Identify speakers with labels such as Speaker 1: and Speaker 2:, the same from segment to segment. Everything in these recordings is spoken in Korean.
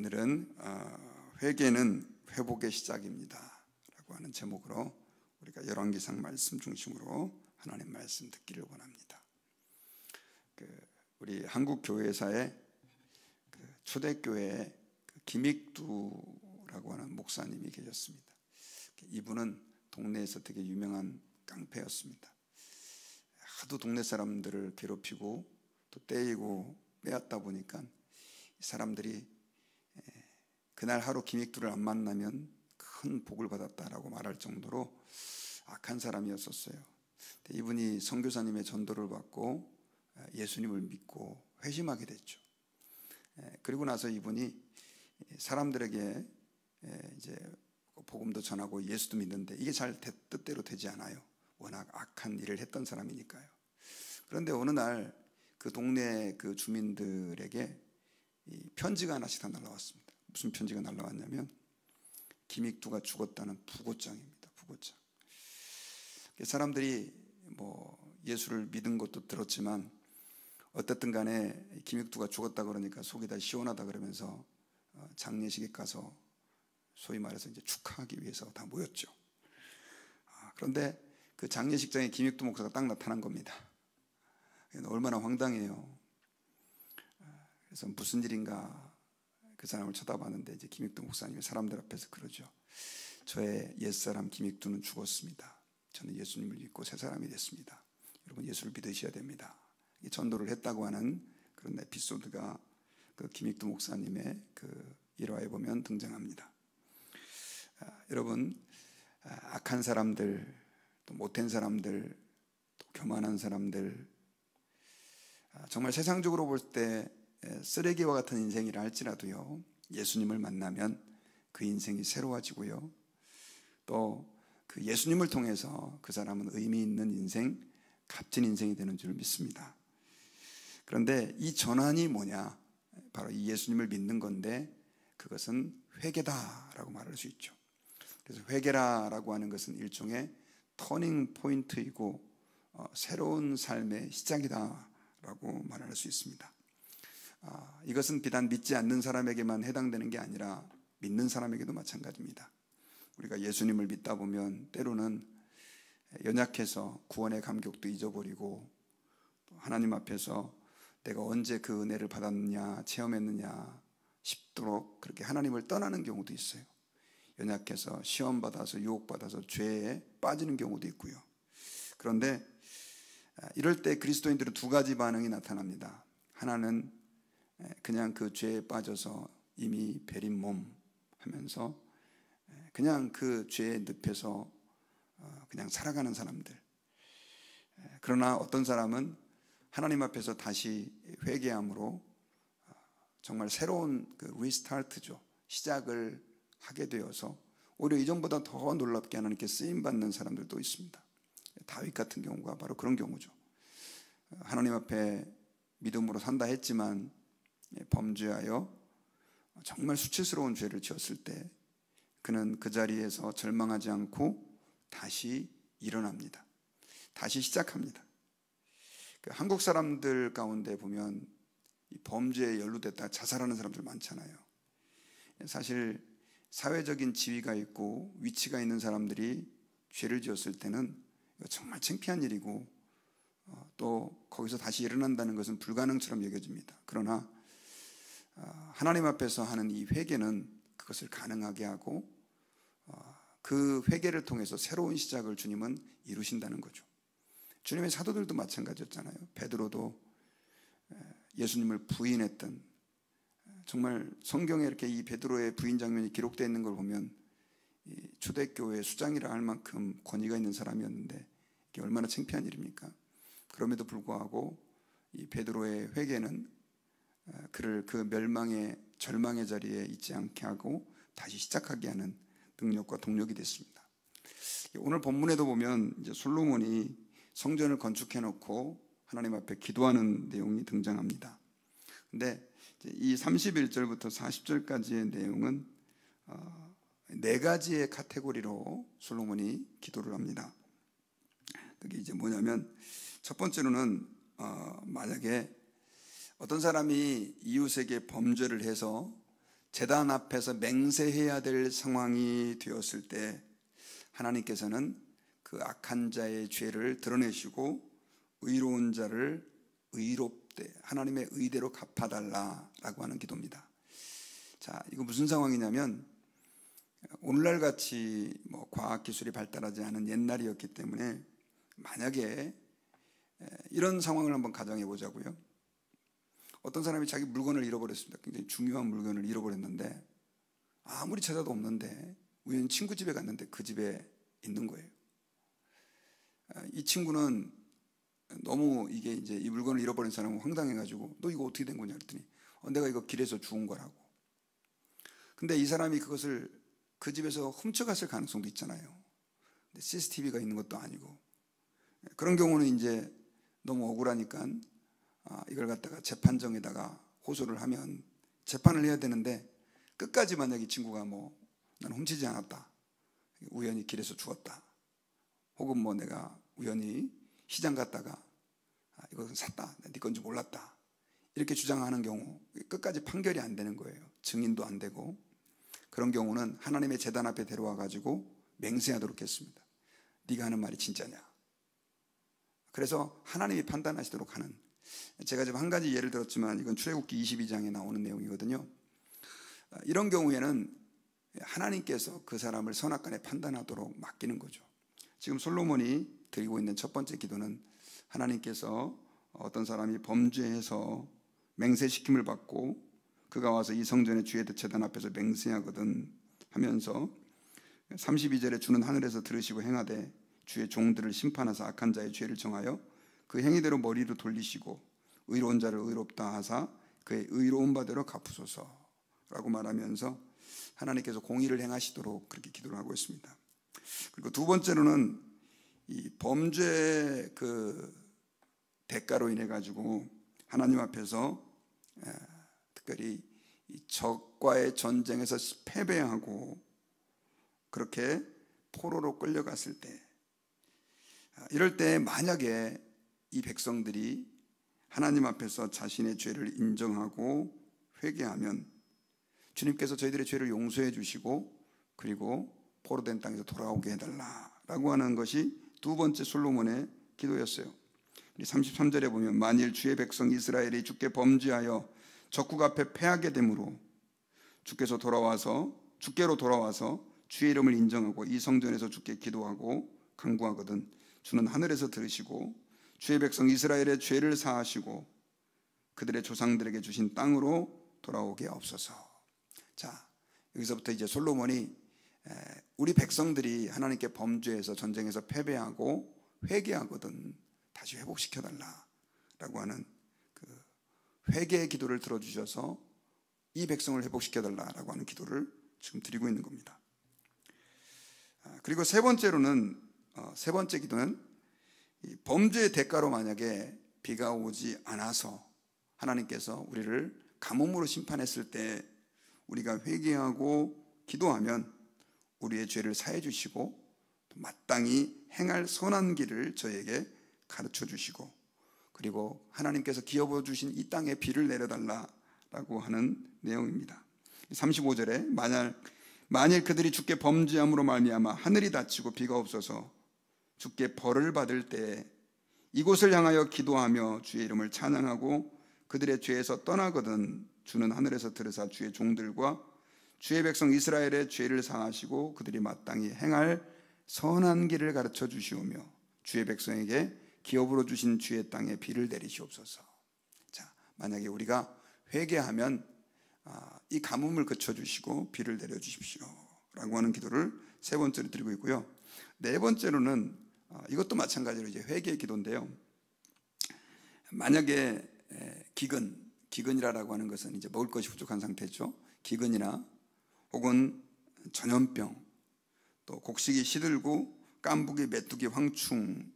Speaker 1: 오늘은 회개는 회복의 시작입니다 라고 하는 제목으로 우리가 열왕기상 말씀 중심으로 하나님 말씀 듣기를 원합니다. 우리 한국 교회사에 초대교회 김익두라고 하는 목사님이 계셨습니다. 이분은 동네에서 되게 유명한 깡패였습니다. 하도 동네 사람들을 괴롭히고 또 때리고 빼앗다 보니까 사람들이 그날 하루 김익두를 안 만나면 큰 복을 받았다라고 말할 정도로 악한 사람이었었어요. 이분이 선교사님의 전도를 받고 예수님을 믿고 회심하게 됐죠. 그리고 나서 이분이 사람들에게 이제 복음도 전하고 예수도 믿는데 이게 잘 뜻대로 되지 않아요. 워낙 악한 일을 했던 사람이니까요. 그런데 어느 날 그 동네 그 주민들에게 이 편지가 하나씩 다 날라왔습니다. 무슨 편지가 날라왔냐면 김익두가 죽었다는 부고장입니다. 부고장. 사람들이 예수를 믿은 것도 들었지만 어쨌든 간에 김익두가 죽었다 그러니까 속이 다 시원하다 그러면서 장례식에 가서 소위 말해서 이제 축하하기 위해서 다 모였죠. 그런데 그 장례식장에 김익두 목사가 딱 나타난 겁니다. 얼마나 황당해요. 그래서 무슨 일인가 그 사람을 쳐다봤는데 이제 김익두 목사님이 사람들 앞에서 그러죠. 저의 옛사람 김익두는 죽었습니다. 저는 예수님을 믿고 새 사람이 됐습니다. 여러분 예수를 믿으셔야 됩니다. 전도를 했다고 하는 그런 에피소드가 그 김익두 목사님의 그 일화에 보면 등장합니다. 여러분 악한 사람들, 또 못된 사람들, 또 교만한 사람들, 정말 세상적으로 볼 때 쓰레기와 같은 인생이라 할지라도요, 예수님을 만나면 그 인생이 새로워지고요, 또 그 예수님을 통해서 그 사람은 의미 있는 인생, 값진 인생이 되는 줄 믿습니다. 그런데 이 전환이 뭐냐? 바로 이 예수님을 믿는 건데 그것은 회개다라고 말할 수 있죠. 그래서 회개라고 하는 것은 일종의 터닝 포인트이고 새로운 삶의 시작이다라고 말할 수 있습니다. 이것은 비단 믿지 않는 사람에게만 해당되는 게 아니라 믿는 사람에게도 마찬가지입니다. 우리가 예수님을 믿다 보면 때로는 연약해서 구원의 감격도 잊어버리고 하나님 앞에서 내가 언제 그 은혜를 받았느냐 체험했느냐 싶도록 그렇게 하나님을 떠나는 경우도 있어요. 연약해서 시험받아서 유혹받아서 죄에 빠지는 경우도 있고요. 그런데 이럴 때 그리스도인들은 두 가지 반응이 나타납니다. 하나는 그냥 그 죄에 빠져서 이미 베린 몸 하면서 그냥 그 죄에 늪에서 그냥 살아가는 사람들. 그러나 어떤 사람은 하나님 앞에서 다시 회개함으로 정말 새로운 그 리스타트죠. 시작을 하게 되어서 오히려 이전보다 더 놀랍게 하나님께 쓰임받는 사람들도 있습니다. 다윗 같은 경우가 바로 그런 경우죠. 하나님 앞에 믿음으로 산다 했지만 범죄하여 정말 수치스러운 죄를 지었을 때 그는 그 자리에서 절망하지 않고 다시 일어납니다. 다시 시작합니다. 한국 사람들 가운데 보면 이 범죄에 연루됐다 자살하는 사람들 많잖아요. 사실 사회적인 지위가 있고 위치가 있는 사람들이 죄를 지었을 때는 정말 창피한 일이고 또 거기서 다시 일어난다는 것은 불가능처럼 여겨집니다. 그러나 하나님 앞에서 하는 이 회개는 그것을 가능하게 하고 그 회개를 통해서 새로운 시작을 주님은 이루신다는 거죠. 주님의 사도들도 마찬가지였잖아요. 베드로도 예수님을 부인했던, 정말 성경에 이렇게 이 베드로의 부인 장면이 기록되어 있는 걸 보면 이 초대교회 수장이라 할 만큼 권위가 있는 사람이었는데 이게 얼마나 창피한 일입니까? 그럼에도 불구하고 이 베드로의 회개는 그를 그 멸망의 절망의 자리에 있지 않게 하고 다시 시작하게 하는 능력과 동력이 됐습니다. 오늘 본문에도 보면 이제 솔로몬이 성전을 건축해 놓고 하나님 앞에 기도하는 내용이 등장합니다. 근데 이 31절부터 40절까지의 내용은 네 가지의 카테고리로 솔로몬이 기도를 합니다. 그게 이제 뭐냐면 첫 번째로는 만약에 어떤 사람이 이웃에게 범죄를 해서 제단 앞에서 맹세해야 될 상황이 되었을 때 하나님께서는 그 악한 자의 죄를 드러내시고 의로운 자를 의롭되 하나님의 의대로 갚아달라라고 하는 기도입니다. 자, 이거 무슨 상황이냐면 오늘날 같이 과학기술이 발달하지 않은 옛날이었기 때문에 만약에 이런 상황을 한번 가정해 보자고요. 어떤 사람이 자기 물건을 잃어버렸습니다. 굉장히 중요한 물건을 잃어버렸는데 아무리 찾아도 없는데 우연히 친구 집에 갔는데 그 집에 있는 거예요. 이 친구는 너무 이게 이제 이 물건을 잃어버린 사람은 황당해가지고 너 이거 어떻게 된 거냐 그랬더니 내가 이거 길에서 주운 거라고. 근데 이 사람이 그것을 그 집에서 훔쳐갔을 가능성도 있잖아요. 근데 CCTV가 있는 것도 아니고 그런 경우는 이제 너무 억울하니까 이걸 갖다가 재판정에다가 호소를 하면 재판을 해야 되는데 끝까지 만약 이 친구가 나는 훔치지 않았다, 우연히 길에서 주웠다, 혹은 내가 우연히 시장 갔다가 이것은 샀다, 네 건지 몰랐다 이렇게 주장하는 경우 끝까지 판결이 안 되는 거예요. 증인도 안 되고. 그런 경우는 하나님의 제단 앞에 데려와 가지고 맹세하도록 했습니다. 네가 하는 말이 진짜냐. 그래서 하나님이 판단하시도록 하는, 제가 지금 한 가지 예를 들었지만 이건 출애굽기 22장에 나오는 내용이거든요. 이런 경우에는 하나님께서 그 사람을 선악간에 판단하도록 맡기는 거죠. 지금 솔로몬이 드리고 있는 첫 번째 기도는 하나님께서 어떤 사람이 범죄해서 맹세시킴을 받고 그가 와서 이 성전의 주의 제단 앞에서 맹세하거든 하면서 32절에 주는 하늘에서 들으시고 행하되 주의 종들을 심판하사 악한 자의 죄를 정하여 그 행위대로 머리를 돌리시고 의로운 자를 의롭다 하사 그의 의로운 바대로 갚으소서라고 말하면서 하나님께서 공의를 행하시도록 그렇게 기도를 하고 있습니다. 그리고 두 번째로는 이 범죄의 그 대가로 인해 가지고 하나님 앞에서 특별히 이 적과의 전쟁에서 패배하고 그렇게 포로로 끌려갔을 때, 이럴 때 만약에 이 백성들이 하나님 앞에서 자신의 죄를 인정하고 회개하면 주님께서 저희들의 죄를 용서해 주시고 그리고 포로된 땅에서 돌아오게 해달라라고 하는 것이 두 번째 솔로몬의 기도였어요. 33절에 보면 만일 주의 백성 이스라엘이 주께 범죄하여 적국 앞에 패하게 되므로 주께로 돌아와서 주의 이름을 인정하고 이 성전에서 주께 기도하고 간구하거든 주는 하늘에서 들으시고 주의 백성 이스라엘의 죄를 사하시고 그들의 조상들에게 주신 땅으로 돌아오게 하옵소서. 자, 여기서부터 이제 솔로몬이 우리 백성들이 하나님께 범죄해서 전쟁에서 패배하고 회개하거든 다시 회복시켜달라라고 하는 그 회개의 기도를 들어주셔서 이 백성을 회복시켜달라라고 하는 기도를 지금 드리고 있는 겁니다. 그리고 세 번째 기도는 이 범죄의 대가로 만약에 비가 오지 않아서 하나님께서 우리를 가뭄으로 심판했을 때 우리가 회개하고 기도하면 우리의 죄를 사해 주시고 마땅히 행할 선한 길을 저에게 가르쳐 주시고 그리고 하나님께서 기업어 주신 이 땅에 비를 내려달라라고 하는 내용입니다. 35절에 만일 그들이 주께 범죄함으로 말미암아 하늘이 닫히고 비가 없어서 주께 벌을 받을 때 이곳을 향하여 기도하며 주의 이름을 찬양하고 그들의 죄에서 떠나거든 주는 하늘에서 들으사 주의 종들과 주의 백성 이스라엘의 죄를 사하시고 그들이 마땅히 행할 선한 길을 가르쳐 주시오며 주의 백성에게 기업으로 주신 주의 땅에 비를 내리시옵소서. 자, 만약에 우리가 회개하면 이 가뭄을 그쳐주시고 비를 내려주십시오 라고 하는 기도를 세 번째로 드리고 있고요. 네 번째로는 이것도 마찬가지로 이제 회개의 기도인데요. 만약에 기근이라고 하는 것은 이제 먹을 것이 부족한 상태죠. 기근이나 혹은 전염병, 또 곡식이 시들고 깐부기, 메뚜기, 황충이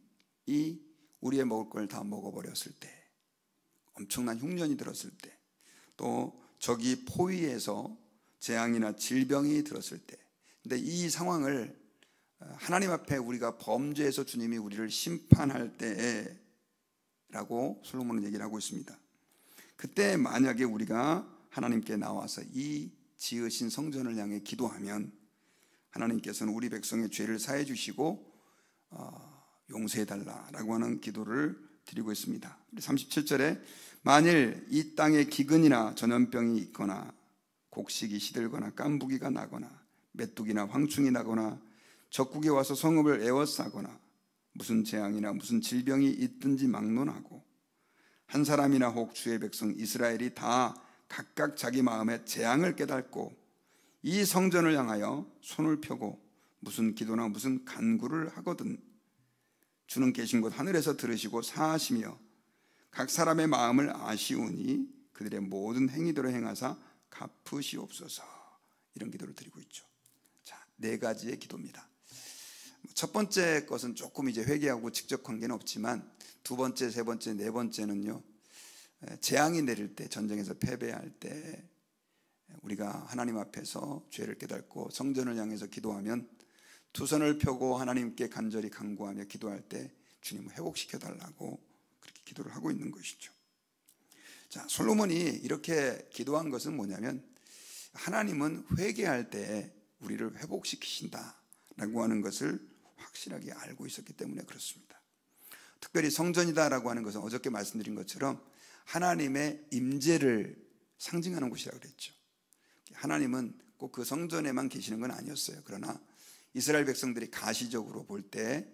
Speaker 1: 우리의 먹을 걸 다 먹어버렸을 때, 엄청난 흉년이 들었을 때, 또 적이 포위해서 재앙이나 질병이 들었을 때, 근데 이 상황을 하나님 앞에 우리가 범죄해서 주님이 우리를 심판할 때라고 솔로몬은 얘기를 하고 있습니다. 그때 만약에 우리가 하나님께 나와서 이 지으신 성전을 향해 기도하면 하나님께서는 우리 백성의 죄를 사해 주시고 용서해달라라고 하는 기도를 드리고 있습니다. 37절에 만일 이 땅에 기근이나 전염병이 있거나 곡식이 시들거나 깐부기가 나거나 메뚜기나 황충이 나거나 적국이 와서 성읍을 에워싸거나 무슨 재앙이나 무슨 질병이 있든지 막론하고 한 사람이나 혹 주의 백성 이스라엘이 다 각각 자기 마음에 재앙을 깨닫고 이 성전을 향하여 손을 펴고 무슨 기도나 무슨 간구를 하거든 주는 계신 곳 하늘에서 들으시고 사하시며 각 사람의 마음을 아시오니 그들의 모든 행위대로 행하사 갚으시옵소서. 이런 기도를 드리고 있죠. 자, 4가지의 기도입니다. 첫 번째 것은 조금 이제 회개하고 직접 관계는 없지만 두 번째, 세 번째, 네 번째는요, 재앙이 내릴 때, 전쟁에서 패배할 때 우리가 하나님 앞에서 죄를 깨닫고 성전을 향해서 기도하면 두 손을 펴고 하나님께 간절히 간구하며 기도할 때 주님을 회복시켜 달라고 그렇게 기도를 하고 있는 것이죠. 자, 솔로몬이 이렇게 기도한 것은 뭐냐면 하나님은 회개할 때 우리를 회복시키신다라고 하는 것을 확실하게 알고 있었기 때문에 그렇습니다. 특별히 성전이다라고 하는 것은 어저께 말씀드린 것처럼 하나님의 임재를 상징하는 곳이라고 그랬죠. 하나님은 꼭 그 성전에만 계시는 건 아니었어요. 그러나 이스라엘 백성들이 가시적으로 볼 때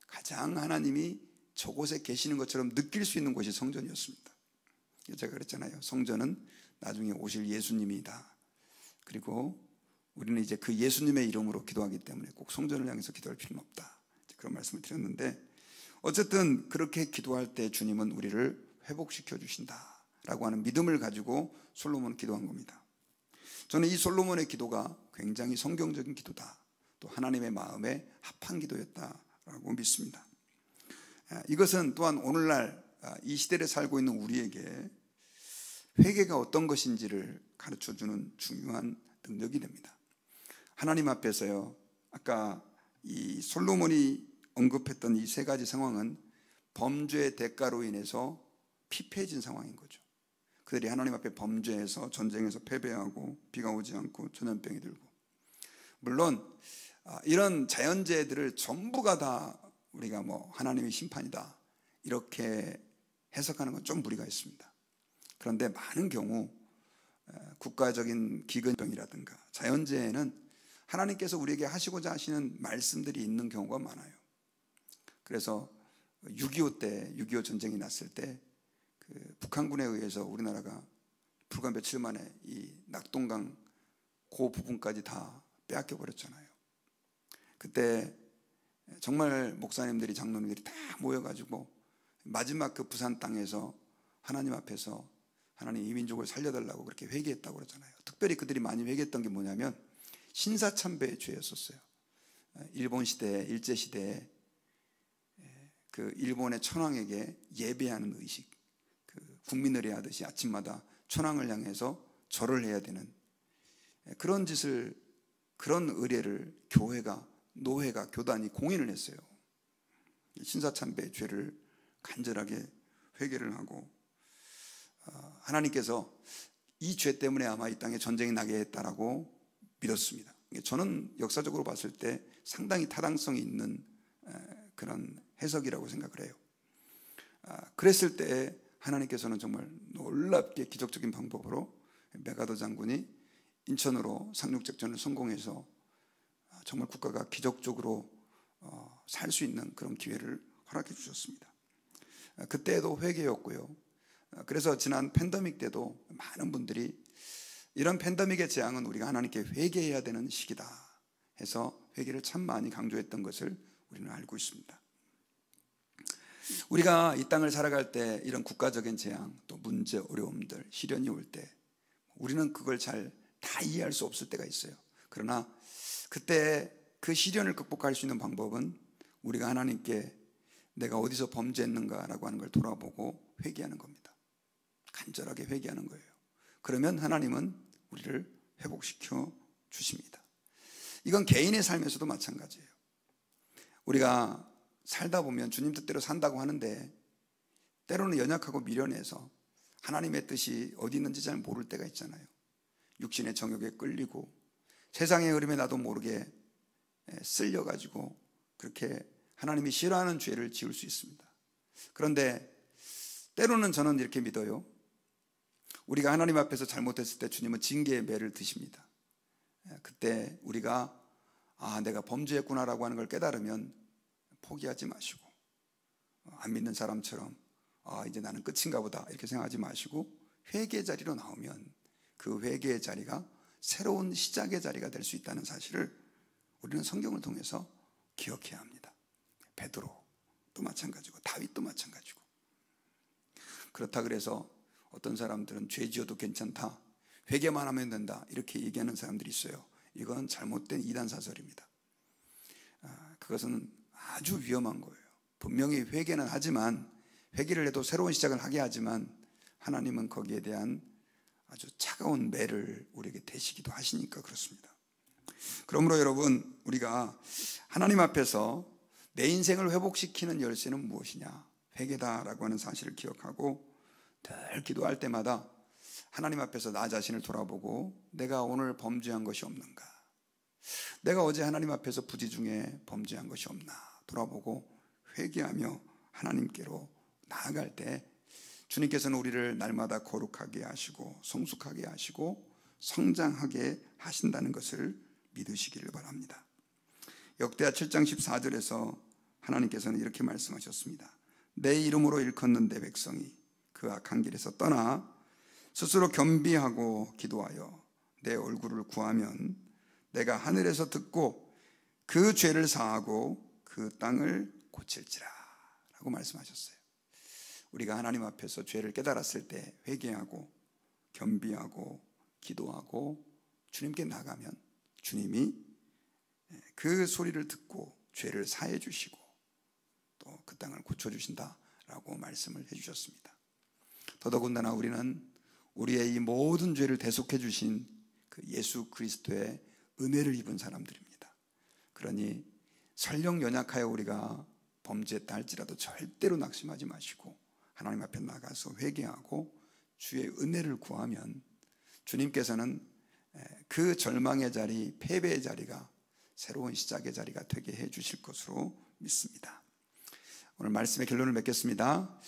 Speaker 1: 가장 하나님이 저곳에 계시는 것처럼 느낄 수 있는 곳이 성전이었습니다. 제가 그랬잖아요. 성전은 나중에 오실 예수님이다. 그리고 우리는 이제 그 예수님의 이름으로 기도하기 때문에 꼭 성전을 향해서 기도할 필요는 없다. 그런 말씀을 드렸는데 어쨌든 그렇게 기도할 때 주님은 우리를 회복시켜 주신다라고 하는 믿음을 가지고 솔로몬은 기도한 겁니다. 저는 이 솔로몬의 기도가 굉장히 성경적인 기도다. 또 하나님의 마음에 합한 기도였다라고 믿습니다. 이것은 또한 오늘날 이 시대를 살고 있는 우리에게 회개가 어떤 것인지를 가르쳐주는 중요한 능력이 됩니다. 하나님 앞에서요, 아까 이 솔로몬이 언급했던 이 3가지 상황은 범죄의 대가로 인해서 피폐해진 상황인 거죠. 그들이 하나님 앞에 범죄해서 전쟁에서 패배하고 비가 오지 않고 전염병이 들고, 물론 이런 자연재해들을 전부가 다 우리가 하나님의 심판이다 이렇게 해석하는 건 좀 무리가 있습니다. 그런데 많은 경우 국가적인 기근병이라든가 자연재해는 하나님께서 우리에게 하시고자 하시는 말씀들이 있는 경우가 많아요. 그래서 6.25 때, 6.25 전쟁이 났을 때 북한군에 의해서 우리나라가 불과 며칠 만에 이 낙동강 그 부분까지 다 빼앗겨 버렸잖아요. 그때 정말 목사님들이, 장로님들이 다 모여가지고 마지막 그 부산 땅에서 하나님 앞에서 하나님 이 민족을 살려달라고 그렇게 회개했다고 그러잖아요. 특별히 그들이 많이 회개했던 게 뭐냐면 신사참배의 죄였었어요. 일본 시대, 일제 시대에 그 일본의 천황에게 예배하는 의식, 그 국민의례 하듯이 아침마다 천황을 향해서 절을 해야 되는 그런 짓을, 그런 의례를 교회가, 노회가, 교단이 공인을 했어요. 신사참배의 죄를 간절하게 회개를 하고 하나님께서 이 죄 때문에 아마 이 땅에 전쟁이 나게 했다라고 믿었습니다. 저는 역사적으로 봤을 때 상당히 타당성이 있는 그런 해석이라고 생각을 해요. 그랬을 때 하나님께서는 정말 놀랍게 기적적인 방법으로 메가더 장군이 인천으로 상륙작전을 성공해서 정말 국가가 기적적으로 살 수 있는 그런 기회를 허락해 주셨습니다. 그때도 회개였고요. 그래서 지난 팬데믹 때도 많은 분들이 이런 팬데믹의 재앙은 우리가 하나님께 회개해야 되는 시기다 해서 회개를 참 많이 강조했던 것을 우리는 알고 있습니다. 우리가 이 땅을 살아갈 때 이런 국가적인 재앙, 또 문제, 어려움들, 시련이 올 때 우리는 그걸 잘 다 이해할 수 없을 때가 있어요. 그러나 그때 그 시련을 극복할 수 있는 방법은 우리가 하나님께 내가 어디서 범죄했는가라고 하는 걸 돌아보고 회개하는 겁니다. 간절하게 회개하는 거예요. 그러면 하나님은 우리를 회복시켜 주십니다. 이건 개인의 삶에서도 마찬가지예요. 우리가 살다 보면 주님 뜻대로 산다고 하는데 때로는 연약하고 미련해서 하나님의 뜻이 어디 있는지 잘 모를 때가 있잖아요. 육신의 정욕에 끌리고 세상의 흐름에 나도 모르게 쓸려가지고 그렇게 하나님이 싫어하는 죄를 지을 수 있습니다. 그런데 때로는 저는 이렇게 믿어요. 우리가 하나님 앞에서 잘못했을 때 주님은 징계의 매를 드십니다. 그때 우리가 내가 범죄했구나라고 하는 걸 깨달으면 포기하지 마시고, 안 믿는 사람처럼 이제 나는 끝인가 보다 이렇게 생각하지 마시고 회개의 자리로 나오면 그 회개의 자리가 새로운 시작의 자리가 될 수 있다는 사실을 우리는 성경을 통해서 기억해야 합니다. 베드로도 마찬가지고 다윗도 마찬가지고. 그렇다 그래서 어떤 사람들은 죄 지어도 괜찮다, 회개만 하면 된다 이렇게 얘기하는 사람들이 있어요. 이건 잘못된 이단 사설입니다. 그것은 아주 위험한 거예요. 분명히 회개는 하지만, 회개를 해도 새로운 시작을 하게 하지만 하나님은 거기에 대한 아주 차가운 매를 우리에게 대시기도 하시니까 그렇습니다. 그러므로 여러분, 우리가 하나님 앞에서 내 인생을 회복시키는 열쇠는 무엇이냐? 회개다라고 하는 사실을 기억하고 늘 기도할 때마다 하나님 앞에서 나 자신을 돌아보고 내가 오늘 범죄한 것이 없는가? 내가 어제 하나님 앞에서 부지 중에 범죄한 것이 없나? 돌아보고 회개하며 하나님께로 나아갈 때 주님께서는 우리를 날마다 거룩하게 하시고 성숙하게 하시고 성장하게 하신다는 것을 믿으시기를 바랍니다. 역대하 7장 14절에서 하나님께서는 이렇게 말씀하셨습니다. 내 이름으로 일컫는 내 백성이 그 악한 길에서 떠나 스스로 겸비하고 기도하여 내 얼굴을 구하면 내가 하늘에서 듣고 그 죄를 사하고 그 땅을 고칠지라 라고 말씀하셨어요. 우리가 하나님 앞에서 죄를 깨달았을 때 회개하고 겸비하고 기도하고 주님께 나가면 주님이 그 소리를 듣고 죄를 사해 주시고 또 그 땅을 고쳐주신다라고 말씀을 해주셨습니다. 더더군다나 우리는 우리의 이 모든 죄를 대속해 주신 그 예수 그리스도의 은혜를 입은 사람들입니다. 그러니 설령 연약하여 우리가 범죄했다 할지라도 절대로 낙심하지 마시고 하나님 앞에 나가서 회개하고 주의 은혜를 구하면 주님께서는 그 절망의 자리, 패배의 자리가 새로운 시작의 자리가 되게 해 주실 것으로 믿습니다. 오늘 말씀의 결론을 맺겠습니다.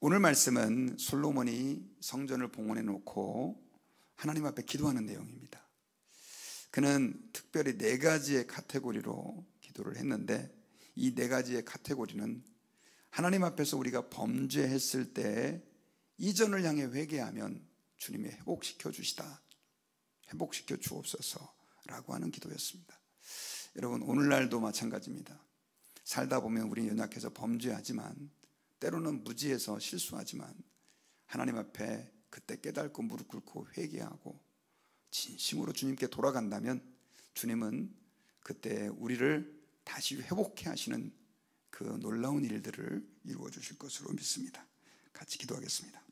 Speaker 1: 오늘 말씀은 솔로몬이 성전을 봉헌해 놓고 하나님 앞에 기도하는 내용입니다. 그는 특별히 4가지의 카테고리로 기도를 했는데 이 4가지의 카테고리는 하나님 앞에서 우리가 범죄했을 때 이전을 향해 회개하면 주님이 회복시켜 주시다, 회복시켜 주옵소서라고 하는 기도였습니다. 여러분, 오늘날도 마찬가지입니다. 살다 보면 우리는 연약해서 범죄하지만 때로는 무지해서 실수하지만 하나님 앞에 그때 깨닫고 무릎 꿇고 회개하고 진심으로 주님께 돌아간다면 주님은 그때 우리를 다시 회복해 하시는 그 놀라운 일들을 이루어 주실 것으로 믿습니다. 같이 기도하겠습니다.